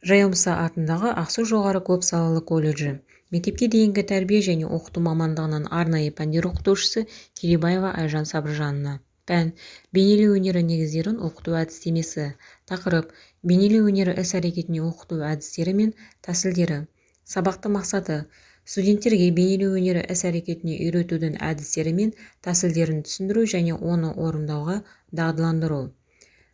Жайымса атындағы Ақсу жоғары көпсалалы колледжі. Мектепке дейінгі тәрбие және оқыту мамандығынан арнайы пәндер оқытушысы Келебаева Айжан Сабыржанова. Пән бейнелеу өнері негіздерін оқыту әдістемесі. Тақырып бейнелеу өнері іс-әрекетіне оқыту әдістері мен тәсілдері. Сабақты мақсаты студенттерге бейнелеу өнері іс-әрекетіне үйретудің әдістері мен тәсілдерін түсіндіру және оны орындауға дағдыландыру.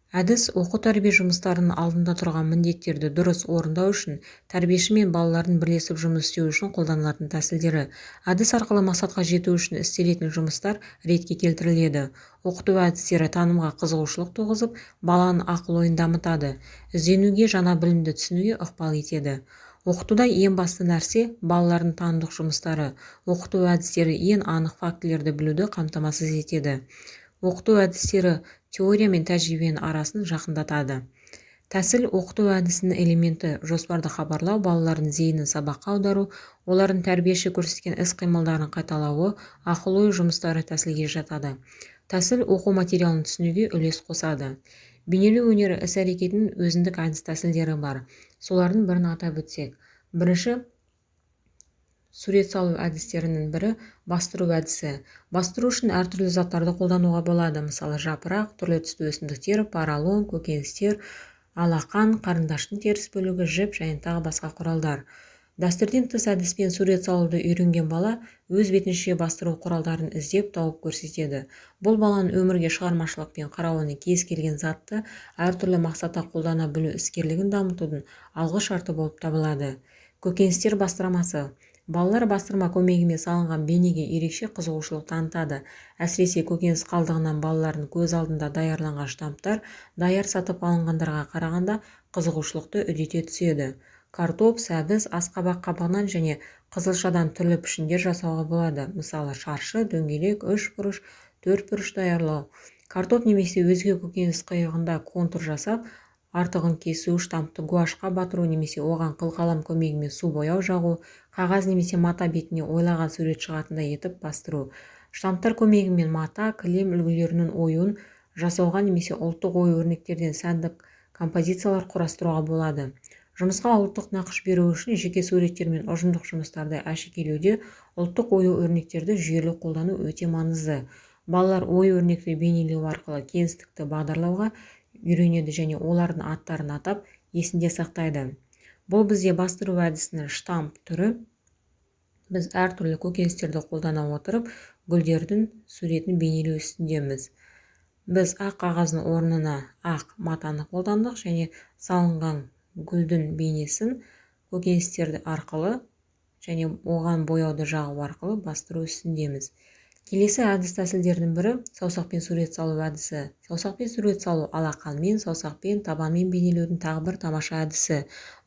Әдіс оқу-тәрбие жұмыстарының алдында тұрған міндеттерді дұрыс орындау үшін тәрбиеші мен балалардың бірлесіп жұмыс істеу үшін қолданылатын тәсілдері. Әдіс арқылы мақсатқа жету үшін істелетін жұмыстар ретке келтіріледі. Оқыту әдістері танымға қызығушылық туғызып, баланың ақыл-ойын дамытады, ізденуге, жаңа білімді түсінуге ықпал етеді. Оқытуда ең басты нәрсе балалардың танымдық жұмыстары. Оқыту әдістері ең анық фактілерді білуді қамтамасыз етеді. Оқыту әдістері теория мен тәжірибенің арасын жақындатады. Тәсіл оқыту әдісінің элементі жоспарды хабарлау, балалардың зейінін сабаққа аудару, олардың тәрбиеші көрсеткен іс-қимылдарын қайталауы, ақыл-ой жұмыстары тәсілге жатады. Тәсіл оқу материалын түсінуге үлес қосады. Бейнелеу өнері іс-әрекетінің өзіндік әдіс-тәсілдері бар. Солардың бірін атап өтсек. Бірінші сурет салу әдістерінің бірі бастыру әдісі. Бастыру үшін әртүрлі заттарды қолдануға болады. Мысалы, жапырақ, түрлі түсті өсімдіктер, поролон, көкөністер, алақан, қарындаштың теріс бөлігі, жіп және тағы басқа құралдар. Дәстүрден тыс әдіспен сурет салуды үйренген бала өз бетінше бастыру құралдарын іздеп тауып көрсетеді. Бұл баланың өмірге шығармашылықпен қарауының, кез келген затты әртүрлі мақсатта қолдана білу іскерлігін дамытудың алғы шарты болып табылады. Көкөністер бастырмасы. Балалар бастырма көмегімен салынған бейнеге ерекше қызығушылық танытады. Әсіресе көкөніс қалдығынан балалардың көз алдында даярланған штамптар даяр сатып алынғандарға қарағанда қызығушылықты үдете түседі. Картоп, сәбіз, асқабақ қабығынан және қызылшадан түрлі пішіндер жасауға болады. Мысалы, шаршы, дөңгелек, үш бұрыш, төрт бұрыш даярлау. Картоп немесе өзге көкөніс қиығында контур жасап, артығын кесу, штампты гуашқа батыру немесе оған қылқалам көмегімен су бояу жағу, қағаз немесе мата бетіне ойлаған сурет шығатындай етіп бастыру. Штамптар көмегімен мата, кілем үлгілерінің оюын жасауға немесе ұлттық ою өрнектерден сәндік композициялар құрастыруға болады. Жұмысқа ұлттық нақыш беру үшін жеке суреттер мен ұжымдық жұмыстарды әшекейлеуде ұлттық ою өрнектерді жүйелі қолдану өте маңызды. Балалар ою өрнекті бейнелеу арқылы кеңістікті бағдарлауға үйренеді және олардың аттарын атап есінде сақтайды. Бұл бізде бастыру әдісінің штамп түрі. Біз әртүрлі көкөністерді қолдана отырып, гүлдердің суретін бейнелеу үстіндеміз. Біз ақ қағаздың орнына ақ матаны қолдандық және салынған гүлдің бейнесін көкөністерді арқылы және оған бояуды жағу арқылы бастыру үстіндеміз. Келесі әдіс тәсілдердің бірі саусақпен сурет салу әдісі. Саусақпен сурет салу алақанмен, саусақпен, табанмен бейнелеудің тағы бір тамаша әдісі.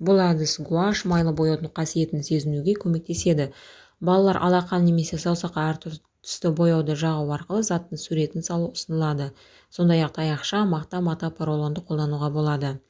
Бұл әдіс гуаш, майлы бояудың қасиетін сезінуге көмектеседі. Балалар алақан немесе саусаққа әртүрлі түсті бояуды жағу арқылы заттың суретін салу ұсынылады. Сондай-ақ таяқша, мақта, мата, поролонды қолдануға болады.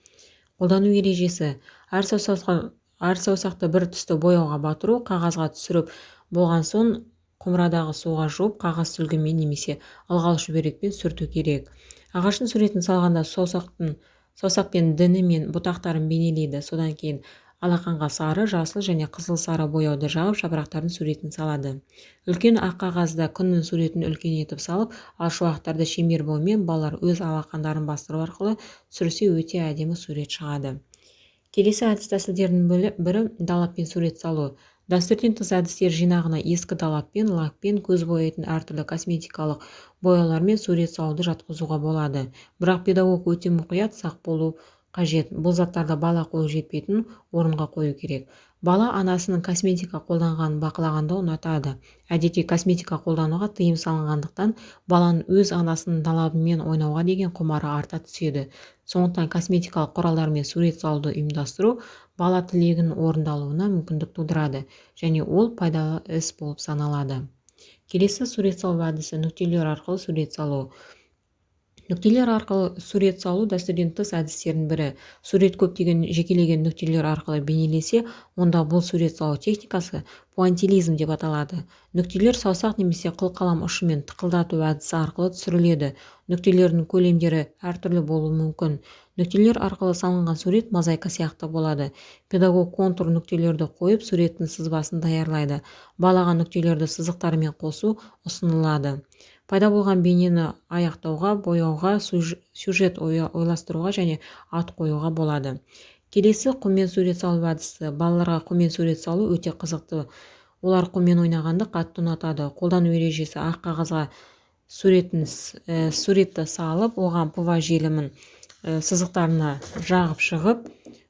Қолдану ережесі. Әр саусақты бір түсті бояуға батыру, қағазға түсіріп болған соң құмырадағы суға жуып, қағаз сүлгімен немесе ылғал шүберекпен сүрту керек. Ағаштың суретін салғанда саусақпен діні мен бұтақтарын бейнелейді. Содан кейін алақанға сары, жасыл және қызыл сары бояуды жағып, жапырақтардың суретін салады. Үлкен ақ қағазда күннің суретін үлкен етіп салып, ал шуақтарды шеңбер бойымен балалар өз алақандарын бастыру арқылы түсірсе өте әдемі сурет шығады. Келесі әдіс тәсілдердің бірі далаппен сурет салу. Дәстүрден тыс әдістер жинағына ескі далаппен, лакпен, көз бояйтын әртүрлі косметикалық бояулармен сурет салуды жатқызуға болады. Бірақ педагог өте мұқият, сақ болу қажет. Бұл заттарды бала қолы жетпейтін орынға қою керек. Бала анасының косметика қолданғанын бақылағанды ұнатады. Әдетте косметика қолдануға тыйым салынғандықтан баланың өз анасының далабымен ойнауға деген құмары арта түседі. Сондықтан косметикалық құралдармен сурет салуды ұйымдастыру бала тілегінің орындалуына мүмкіндік тудырады және ол пайдалы іс болып саналады. Келесі сурет салу әдісі нүктелер арқылы сурет салу. Нүктелер арқылы сурет салу дәстүрден тыс әдістердің бірі. Сурет көптеген жекелеген нүктелер арқылы бейнелесе, онда бұл сурет салу техникасы пуантилизм деп аталады. Нүктелер саусақ немесе қылқалам ұшымен тықылдату әдісі арқылы түсіріледі. Нүктелердің көлемдері әртүрлі болуы мүмкін. Нүктелер арқылы салынған сурет мозаика сияқты болады. Педагог контур нүктелерді қойып, суреттің сызбасын даярлайды. Балаған нүктелерді сызықтармен қосу ұсынылады. Пайда болған бейнені аяқтауға, бояуға, сюжет ойластыруға және ат қоюға болады. Келесі құммен сурет салу әдісі. Балаларға құммен сурет салу өте қызықты. Олар құммен ойнағанды қатты ұнатады. Қолдану ережесі: ақ қағазға суретті салып, оған ПВА желімін сызықтарына жағып шығып,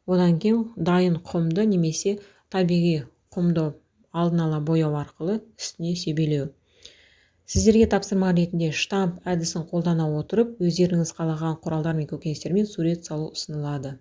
одан кейін дайын құмды немесе табиғи құмды алдын ала бояу арқылы үстіне себелеу. Сіздерге тапсырма ретінде штамп әдісін қолдана отырып, өздеріңіз қалаған құралдар мен көкөністермен сурет салу ұсынылады.